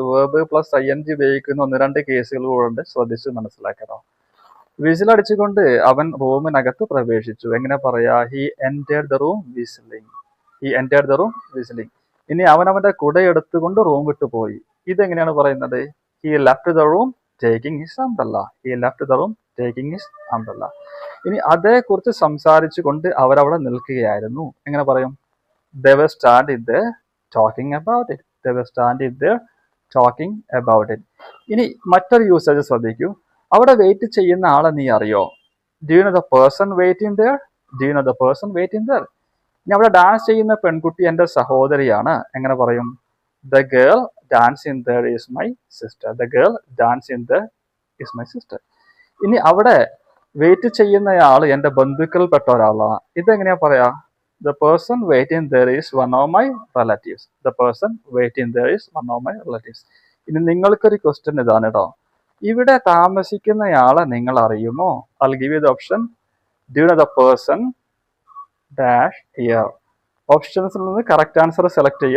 Verb plus ing ഉപയോഗിക്കുന്ന 1-2 കേസുകൾ കൂടെ ഉണ്ട്, ശ്രദ്ധിച്ച് മനസ്സിലാക്കണം. വിസിലടിച്ചുകൊണ്ട് അവൻ റൂമിനകത്ത് പ്രവേശിച്ചു. എങ്ങനെ പറയാ? He entered the room whistling. He entered the room whistling. ഇനി അവൻ അവന്റെ കുട എടുത്തുകൊണ്ട് റൂം വിട്ടു പോയി. ഇതെങ്ങനെയാണ് പറയുന്നത്? He left the room taking his umbrella. He left the room taking his umbrella. ഇനി അതേക്കുറിച്ച് സംസാരിച്ചു കൊണ്ട് അവരവിടെ നിൽക്കുകയായിരുന്നു. എങ്ങനെ പറയും? They were standing there talking about it. They were standing there talking about it. ഇനി മറ്റൊരു യൂസേജ് ശ്രദ്ധിക്കൂ. അവിടെ വെയിറ്റ് ചെയ്യുന്ന ആളെ നീ അറിയോ? Do you know the person waiting there? Do you know the person waiting there? ഇനി അവിടെ ഡാൻസ് ചെയ്യുന്ന പെൺകുട്ടി എൻ്റെ സഹോദരിയാണ്. എങ്ങനെ പറയും? The girl dancing there is my sister. The girl dancing there is my sister. ഇനി അവിടെ വെയിറ്റ് ചെയ്യുന്നയാൾ എൻ്റെ ബന്ധുക്കളിൽപ്പെട്ട ഒരാളാണ്. ഇതെങ്ങനെയാ പറയാ? The person waiting there is one of my relatives. The person waiting there is one of my relatives. ഇനി നിങ്ങൾക്കൊരു question ഇതാണ് കേട്ടോ. ഇവിടെ താമസിക്കുന്നയാളെ നിങ്ങൾ അറിയുമോ? I'll give you the option. Do you know the person dash here? ഓപ്ഷൻസിൽ നിന്ന് correct answer select ചെയ്യുക.